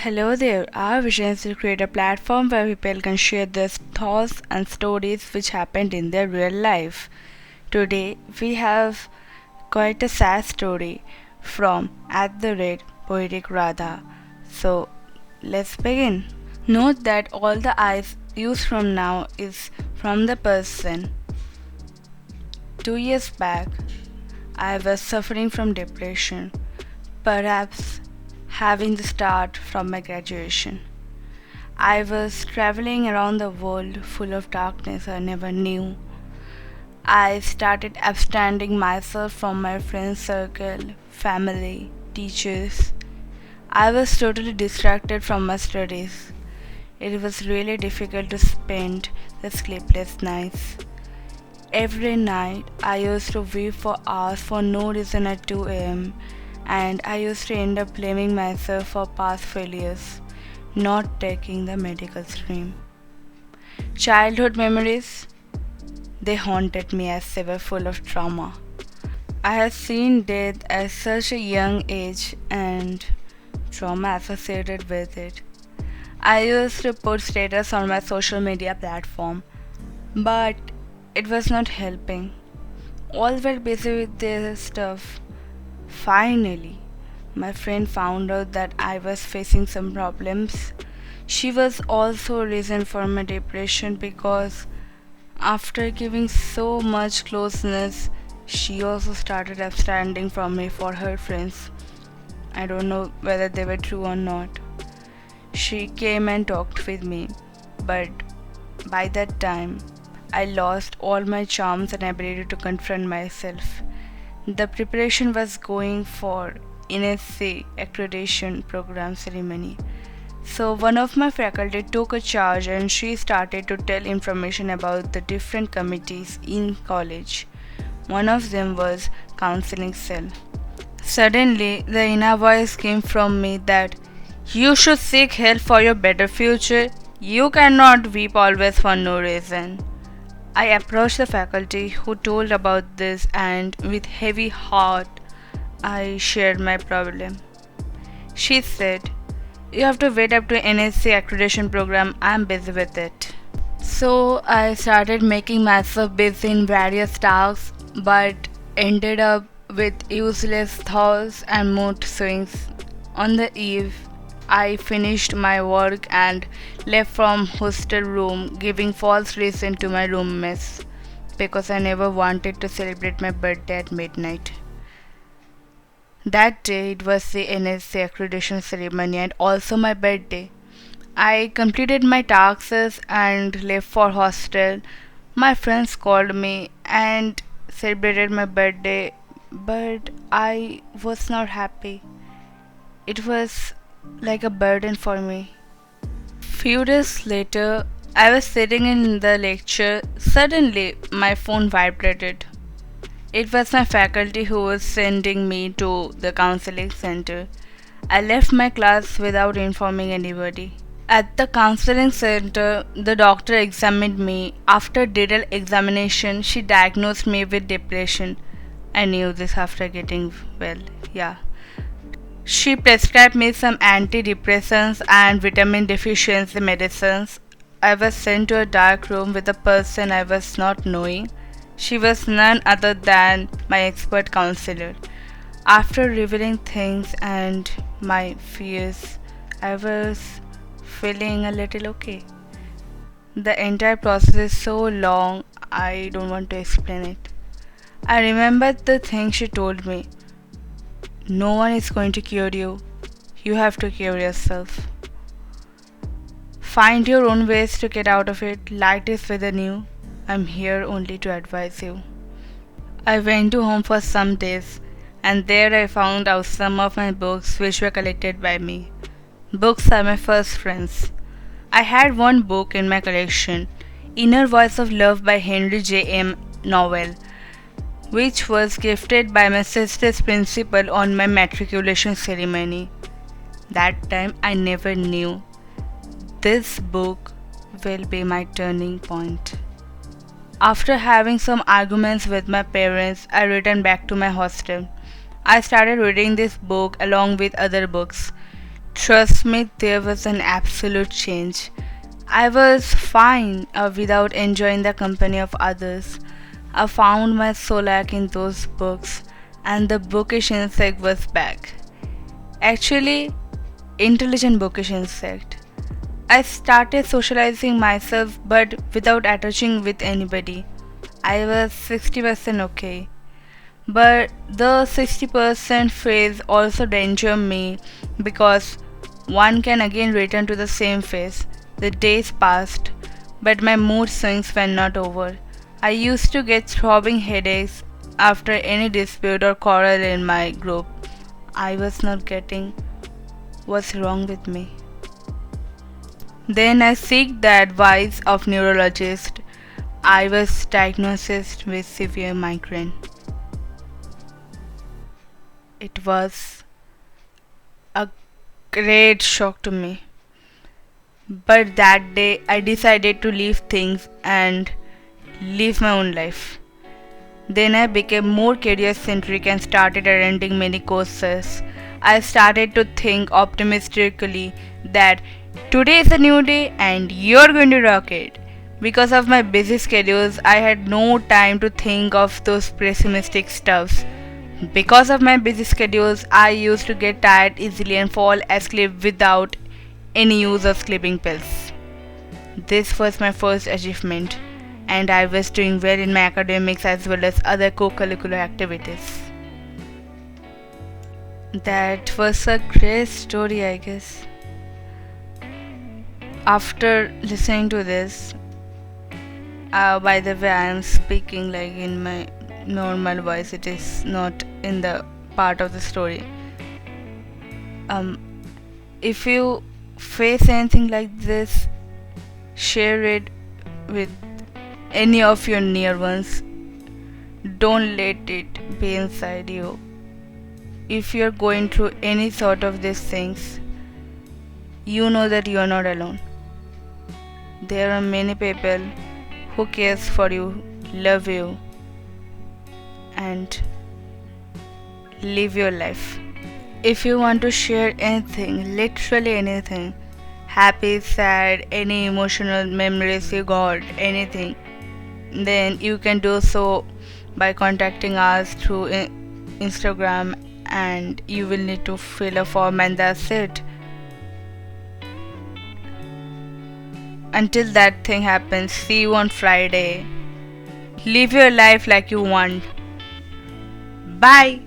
Hello there. Our vision is to create a platform where people can share their thoughts and stories which happened in their real life. Today, we have quite a sad story from at the rate Poetic Radha. So, let's begin. Note that all the I's used from now is from the person. 2 years back, I was suffering from depression, perhaps having the start from my graduation. I was traveling around the world full of darkness I never knew. I started abstaining myself from my friend circle, family, teachers. I was totally distracted from my studies. It was really difficult to spend the sleepless nights. Every night I used to weep for hours for no reason at 2 am, and I used to end up blaming myself for past failures, not taking the medical stream. Childhood memories, they haunted me as they were full of trauma. I had seen death at such a young age and trauma associated with it. I used to put status on my social media platform, but it was not helping. All were busy with their stuff. Finally, my friend found out that I was facing some problems. She was also a reason for my depression because after giving so much closeness, she also started abstaining from me for her friends. I don't know whether they were true or not. She came and talked with me, but by that time, I lost all my charms and ability to confront myself. The preparation was going for NSC accreditation program ceremony. So one of my faculty took a charge and she started to tell information about the different committees in college. One of them was counseling cell. Suddenly the inner voice came from me that you should seek help for your better future. You cannot weep always for no reason. I approached the faculty who told about this and with heavy heart I shared my problem. She said, "You have to wait up to NSC accreditation program. I'm busy with it." So I started making myself busy in various tasks but ended up with useless thoughts and mood swings. On the eve, I finished my work and left from hostel room giving false reason to my roommates because I never wanted to celebrate my birthday at midnight. That day it was the NSC accreditation ceremony and also my birthday. I completed my tasks and left for hostel. My friends called me and celebrated my birthday, but I was not happy. It was like a burden for me. Few days later, I was sitting in the lecture. Suddenly, my phone vibrated. It was my faculty who was sending me to the counseling center. I left my class without informing anybody. At the counseling center, the doctor examined me. After detailed examination, she diagnosed me with depression. I knew this after getting well. Yeah. She prescribed me some antidepressants and vitamin deficiency medicines. I was sent to a dark room with a person I was not knowing. She was none other than my expert counselor. After revealing things and my fears, I was feeling a little okay. The entire process is so long, I don't want to explain it. I remembered the thing she told me. No one is going to cure you. You have to cure yourself. Find your own ways to get out of it. Light is within you. I'm here only to advise you. I went to home for some days, and there I found out some of my books which were collected by me. Books are my first friends. I had one book in my collection, Inner Voice of Love by Henry J. M. novel, which was gifted by my sister's principal on my matriculation ceremony. That time I never knew this book will be my turning point. After having some arguments with my parents, I returned back to my hostel. I started reading this book along with other books. Trust me, there was an absolute change. I was fine without enjoying the company of others. I found my solace in those books, and the bookish insect was back. Actually, intelligent bookish insect. I started socializing myself but without attaching with anybody. I was 60% okay. But the 60% phase also danger me because one can again return to the same phase. The days passed, but my mood swings were not over. I used to get throbbing headaches after any dispute or quarrel in my group. I was not getting what's wrong with me. Then I seek the advice of neurologist. I was diagnosed with severe migraine. It was a great shock to me. But that day I decided to leave things and live my own life. Then I became more career centric and started attending many courses. I started to think optimistically that today is a new day and you're going to rock it. Because of my busy schedules, I had no time to think of those pessimistic stuffs. Because of my busy schedules, I used to get tired easily and fall asleep without any use of sleeping pills. This was my first achievement, and I was doing well in my academics as well as other co curricular activities. That was a great story, I guess. After listening to this, by the way, I am speaking like in my normal voice, it is not in the part of the story. Um, if you face anything like this, share it with any of your near ones. Don't let it be inside you. If you're going through any sort of these things, you know that you are not alone. There are many people who cares for you, love you, and live your life. If you want to share anything, literally anything, happy, sad, any emotional memories you got, anything, then you can do so by contacting us through Instagram, and you will need to fill a form and that's it. Until that thing happens, see you on Friday. Live your life like you want. Bye.